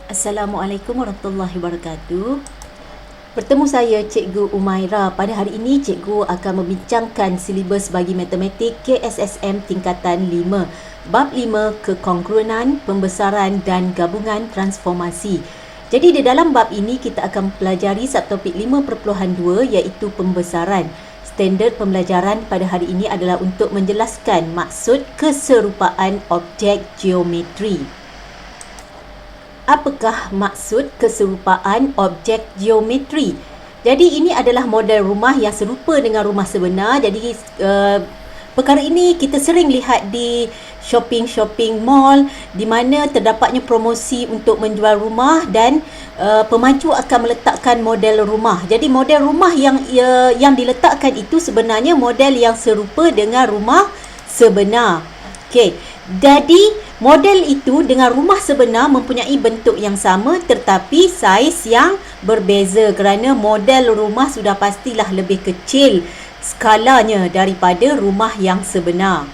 Assalamualaikum warahmatullahi wabarakatuh. Bertemu saya Cikgu Umaira. Pada hari ini Cikgu akan membincangkan silibus bagi matematik KSSM tingkatan 5. Bab 5 kekongruenan, pembesaran dan gabungan transformasi. Jadi di dalam bab ini kita akan pelajari subtopik 5.2 iaitu pembesaran. Standard pembelajaran pada hari ini adalah untuk menjelaskan maksud keserupaan objek geometri. Apakah maksud keserupaan objek geometri? Jadi ini adalah model rumah yang serupa dengan rumah sebenar. Jadi perkara ini kita sering lihat di shopping mall di mana terdapatnya promosi untuk menjual rumah dan pemacu akan meletakkan model rumah. Jadi model rumah yang diletakkan itu sebenarnya model yang serupa dengan rumah sebenar. Okey. Jadi model itu dengan rumah sebenar mempunyai bentuk yang sama tetapi saiz yang berbeza kerana model rumah sudah pastilah lebih kecil skalanya daripada rumah yang sebenar.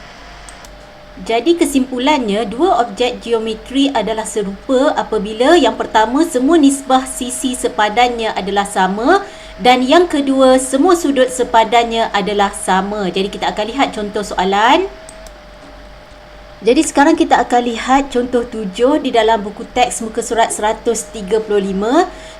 Jadi kesimpulannya, dua objek geometri adalah serupa apabila yang pertama semua nisbah sisi sepadannya adalah sama dan yang kedua semua sudut sepadannya adalah sama. Jadi kita akan lihat contoh soalan. Jadi sekarang kita akan lihat contoh 7 di dalam buku teks muka surat 135.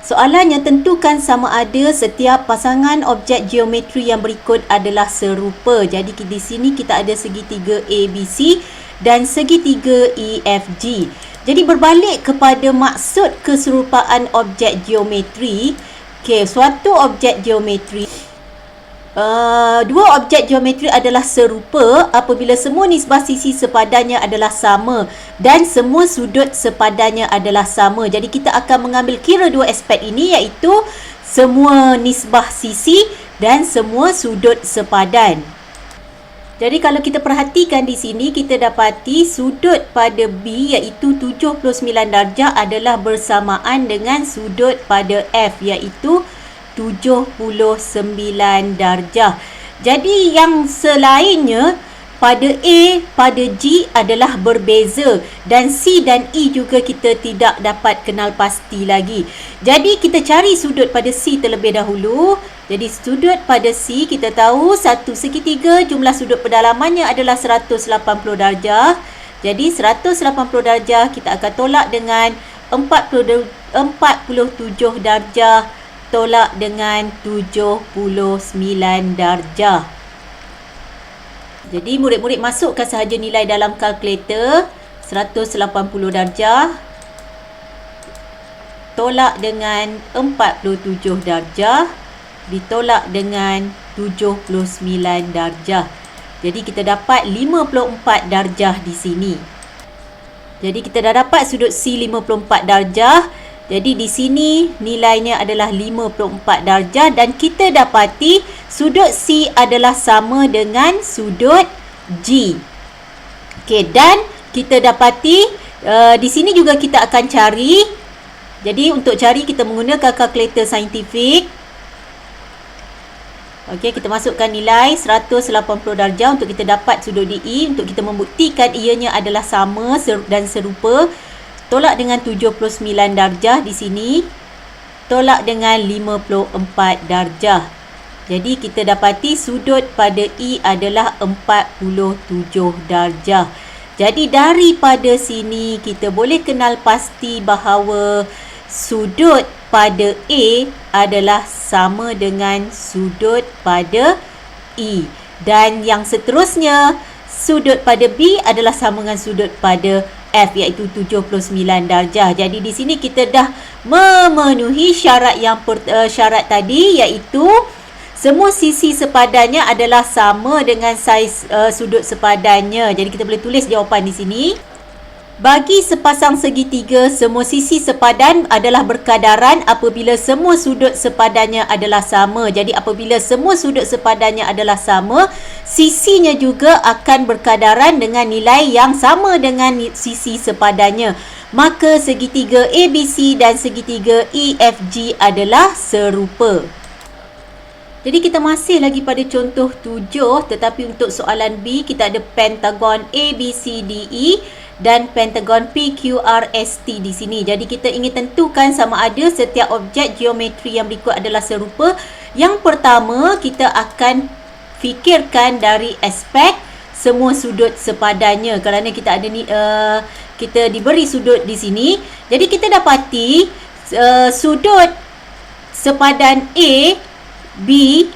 Soalannya, tentukan sama ada setiap pasangan objek geometri yang berikut adalah serupa. Jadi di sini kita ada segitiga ABC dan segitiga EFG. Jadi berbalik kepada maksud keserupaan objek geometri. Okey, suatu objek geometri dua objek geometri adalah serupa apabila semua nisbah sisi sepadannya adalah sama dan semua sudut sepadannya adalah sama. Jadi kita akan mengambil kira dua aspek ini iaitu semua nisbah sisi dan semua sudut sepadan. Jadi kalau kita perhatikan di sini, kita dapati sudut pada B iaitu 79 darjah adalah bersamaan dengan sudut pada F iaitu 79 darjah. Jadi yang selainnya pada A, pada G adalah berbeza dan C dan E juga kita tidak dapat kenal pasti lagi. Jadi kita cari sudut pada C terlebih dahulu. Jadi sudut pada C kita tahu satu segitiga jumlah sudut pedalamannya adalah 180 darjah. Jadi 180 darjah kita akan tolak dengan 47 darjah tolak dengan 79 darjah. Jadi murid-murid masukkan sahaja nilai dalam kalkulator. 180 darjah tolak dengan 47 darjah ditolak dengan 79 darjah. Jadi kita dapat 54 darjah di sini. Jadi kita dah dapat sudut C 54 darjah. Jadi di sini nilainya adalah 54 darjah dan kita dapati sudut C adalah sama dengan sudut G. Okey, dan kita dapati di sini juga kita akan cari. Jadi untuk cari kita menggunakan kalkulator saintifik. Okey, kita masukkan nilai 180 darjah untuk kita dapat sudut DE untuk kita membuktikan ianya adalah sama dan serupa. Tolak dengan 79 darjah di sini. Tolak dengan 54 darjah. Jadi kita dapati sudut pada E adalah 47 darjah. Jadi daripada sini kita boleh kenal pasti bahawa sudut pada A adalah sama dengan sudut pada E. Dan yang seterusnya, sudut pada B adalah sama dengan sudut pada F iaitu 79 darjah. Jadi di sini kita dah memenuhi syarat syarat tadi iaitu semua sisi sepadannya adalah sama dengan saiz sudut sepadannya. Jadi kita boleh tulis jawapan di sini. Bagi sepasang segitiga, semua sisi sepadan adalah berkadaran apabila semua sudut sepadannya adalah sama. Jadi apabila semua sudut sepadannya adalah sama, sisinya juga akan berkadaran dengan nilai yang sama dengan sisi sepadannya. Maka segitiga ABC dan segitiga EFG adalah serupa. Jadi kita masih lagi pada contoh 7, tetapi untuk soalan B kita ada pentagon ABCDE dan pentagon PQRST di sini. Jadi kita ingin tentukan sama ada setiap objek geometri yang berikut adalah serupa. Yang pertama, kita akan fikirkan dari aspek semua sudut sepadannya, kerana kita ada ni kita diberi sudut di sini. Jadi kita dapati sudut sepadan A, B,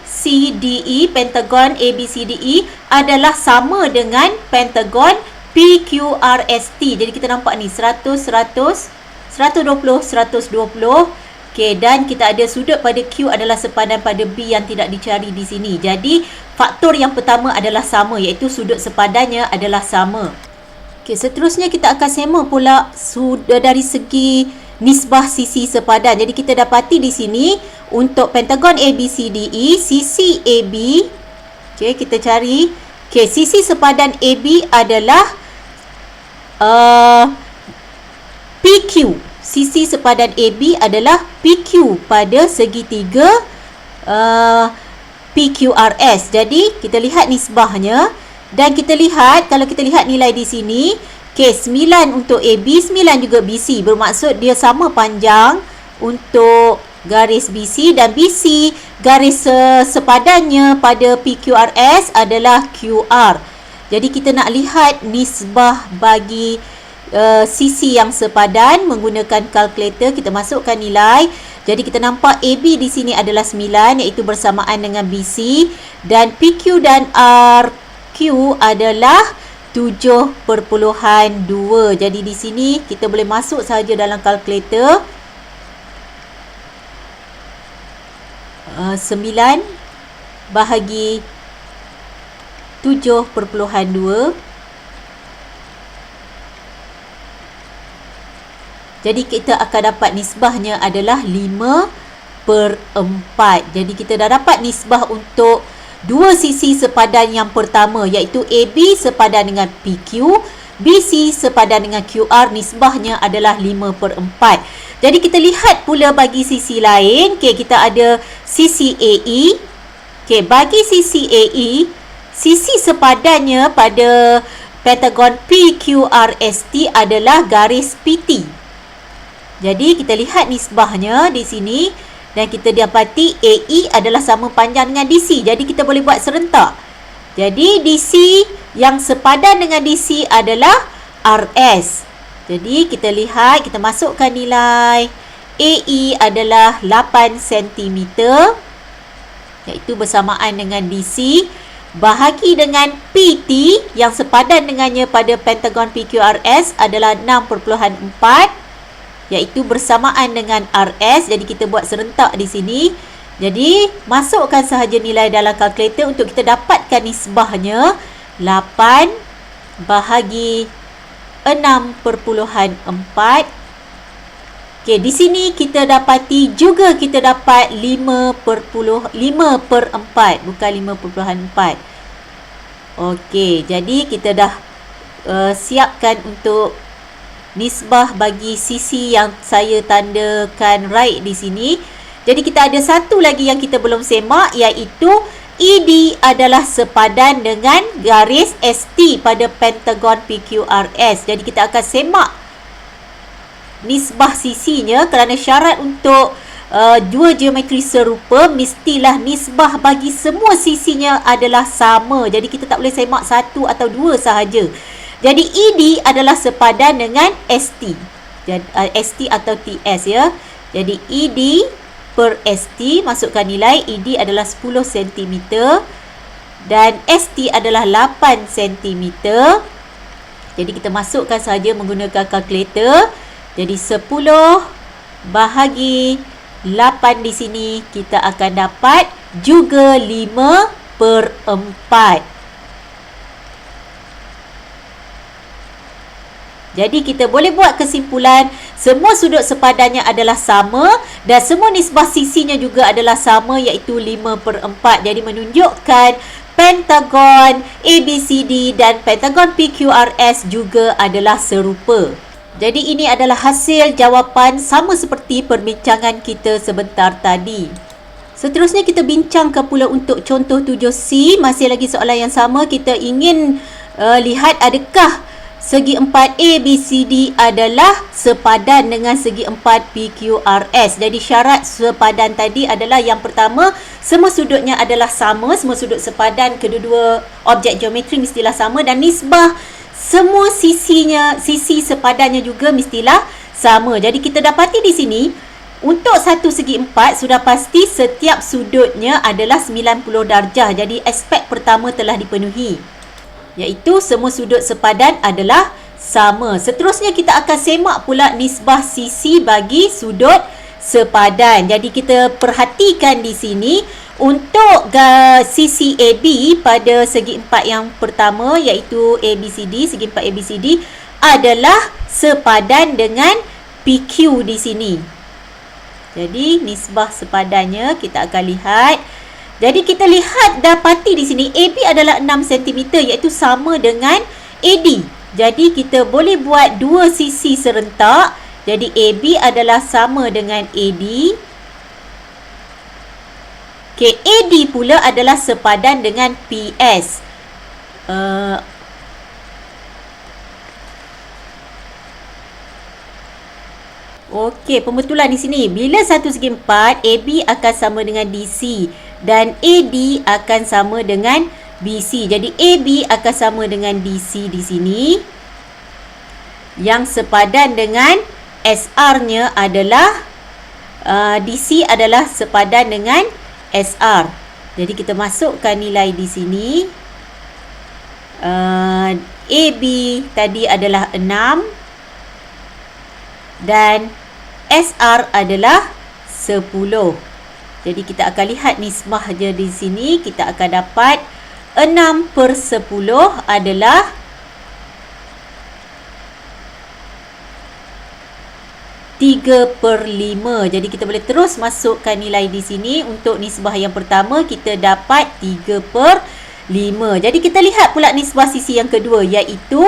C, D, E, pentagon A, B, C, D, E adalah sama dengan pentagon PQRST. Jadi kita nampak ni 100, 100, 120, 120. Okey, dan kita ada sudut pada Q adalah sepadan pada B yang tidak dicari di sini. Jadi faktor yang pertama adalah sama, iaitu sudut sepadannya adalah sama. Okey, seterusnya kita akan sema pula dari segi nisbah sisi sepadan. Jadi kita dapati di sini untuk pentagon ABCDE, sisi AB, okey, kita cari. Okey, sisi sepadan AB adalah PQ. Sisi sepadan AB adalah PQ pada segitiga PQRS. Jadi kita lihat nisbahnya dan kita lihat, kalau kita lihat nilai di sini, okey, 9 untuk AB, 9 juga BC. Bermaksud dia sama panjang untuk garis BC, dan BC garis sepadannya pada PQRS adalah QR. Jadi kita nak lihat nisbah bagi sisi yang sepadan menggunakan kalkulator. Kita masukkan nilai. Jadi kita nampak AB di sini adalah 9, iaitu bersamaan dengan BC, dan PQ dan RQ adalah 7.2. Jadi di sini kita boleh masuk sahaja dalam kalkulator. 9 bahagi 7.2. Jadi kita akan dapat nisbahnya adalah 5/4. Jadi kita dah dapat nisbah untuk dua sisi sepadan yang pertama, iaitu AB sepadan dengan PQ, BC sepadan dengan QR. Nisbahnya adalah 5/4. Jadi kita lihat pula bagi sisi lain. Okey, kita ada sisi AE. Okey, bagi sisi AE, sisi sepadannya pada pentagon PQRST adalah garis PT. Jadi kita lihat nisbahnya di sini dan kita dapati AE adalah sama panjang dengan DC. Jadi kita boleh buat serentak. Jadi DC yang sepadan dengan DC adalah RS. Jadi kita lihat, kita masukkan nilai. AE adalah 8 cm, iaitu bersamaan dengan DC, bahagi dengan PT yang sepadan dengannya pada pentagon PQRS adalah 6.4, iaitu bersamaan dengan RS. Jadi kita buat serentak di sini. Jadi masukkan sahaja nilai dalam kalkulator untuk kita dapatkan nisbahnya 8 bahagi 6.4. Okey, di sini kita dapati juga kita dapat 5/4, bukan 5.4. Okey, jadi kita dah siapkan untuk nisbah bagi sisi yang saya tandakan right di sini. Jadi kita ada satu lagi yang kita belum semak, iaitu ED adalah sepadan dengan garis ST pada pentagon PQRS. Jadi kita akan semak nisbah sisinya, kerana syarat untuk dua geometri serupa mestilah nisbah bagi semua sisinya adalah sama. Jadi kita tak boleh semak satu atau dua sahaja. Jadi ED adalah sepadan dengan ST. Jadi, ST atau TS ya. Jadi ED per ST, masukkan nilai. ED adalah 10 cm dan ST adalah 8 cm. Jadi kita masukkan saja menggunakan kalkulator. Jadi 10 bahagi 8 di sini kita akan dapat juga 5/4. Jadi kita boleh buat kesimpulan semua sudut sepadannya adalah sama dan semua nisbah sisinya juga adalah sama, iaitu 5/4. Jadi menunjukkan pentagon ABCD dan pentagon PQRS juga adalah serupa. Jadi ini adalah hasil jawapan sama seperti perbincangan kita sebentar tadi. Seterusnya kita bincangkan pula untuk contoh 7C. Masih lagi soalan yang sama. Kita ingin lihat adakah segi empat ABCD adalah sepadan dengan segi empat PQRS. Jadi syarat sepadan tadi adalah yang pertama, semua sudutnya adalah sama, semua sudut sepadan kedua-dua objek geometri mestilah sama, dan nisbah semua sisi sepadannya juga mestilah sama. Jadi kita dapati di sini untuk satu segi empat sudah pasti setiap sudutnya adalah 90 darjah. Jadi aspek pertama telah dipenuhi, iaitu semua sudut sepadan adalah sama. Seterusnya kita akan semak pula nisbah sisi bagi sudut sepadan. Jadi kita perhatikan di sini untuk sisi AB pada segi empat yang pertama, iaitu ABCD, segi empat ABCD adalah sepadan dengan PQ di sini. Jadi nisbah sepadannya kita akan lihat. Jadi kita lihat dapati di sini AB adalah 6 cm, iaitu sama dengan AD. Jadi kita boleh buat dua sisi serentak. Jadi AB adalah sama dengan AD. Okay, AD pula adalah sepadan dengan PS. Okey, pembetulan di sini. Bila satu segi empat, AB akan sama dengan DC dan AD akan sama dengan BC. Jadi AB akan sama dengan DC di sini. Yang sepadan dengan SR-nya adalah DC adalah sepadan dengan SR. Jadi kita masukkan nilai di sini. AB tadi adalah 6 dan SR adalah 10. Jadi kita akan lihat nisbah je di sini. Kita akan dapat 6/10 adalah 3/5. Jadi kita boleh terus masukkan nilai di sini. Untuk nisbah yang pertama kita dapat 3/5. Jadi kita lihat pula nisbah sisi yang kedua, iaitu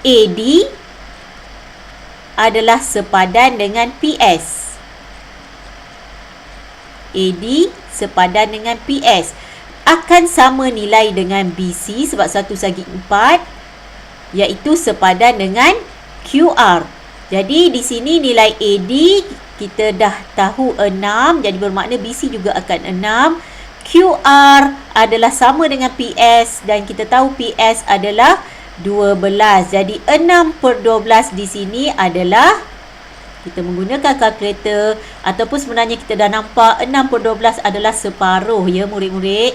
AD adalah sepadan dengan PS. AD sepadan dengan PS. Akan sama nilai dengan BC sebab satu segi 4, iaitu sepadan dengan QR. Jadi di sini nilai AD kita dah tahu 6. Jadi bermakna BC juga akan 6. QR adalah sama dengan PS dan kita tahu PS adalah 12. Jadi 6/12 di sini adalah, kita menggunakan kalkulator ataupun sebenarnya kita dah nampak 6/12 adalah separuh ya murid-murid.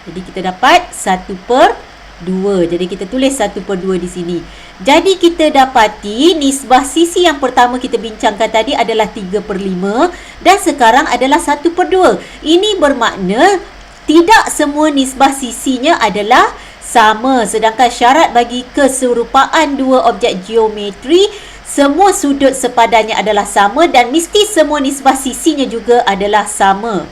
Jadi kita dapat 1/2. Jadi kita tulis 1/2 di sini. Jadi kita dapati nisbah sisi yang pertama kita bincangkan tadi adalah 3/5 dan sekarang adalah 1/2. Ini bermakna tidak semua nisbah sisinya adalah sama. Sedangkan syarat bagi keserupaan dua objek geometri, semua sudut sepadannya adalah sama dan mesti semua nisbah sisinya juga adalah sama.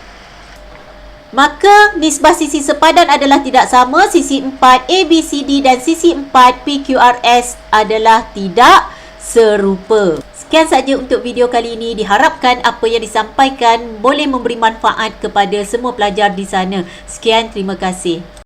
Maka nisbah sisi sepadan adalah tidak sama. Sisi 4 ABCD dan sisi 4 PQRS adalah tidak serupa. Sekian saja untuk video kali ini. Diharapkan apa yang disampaikan boleh memberi manfaat kepada semua pelajar di sana. Sekian, terima kasih.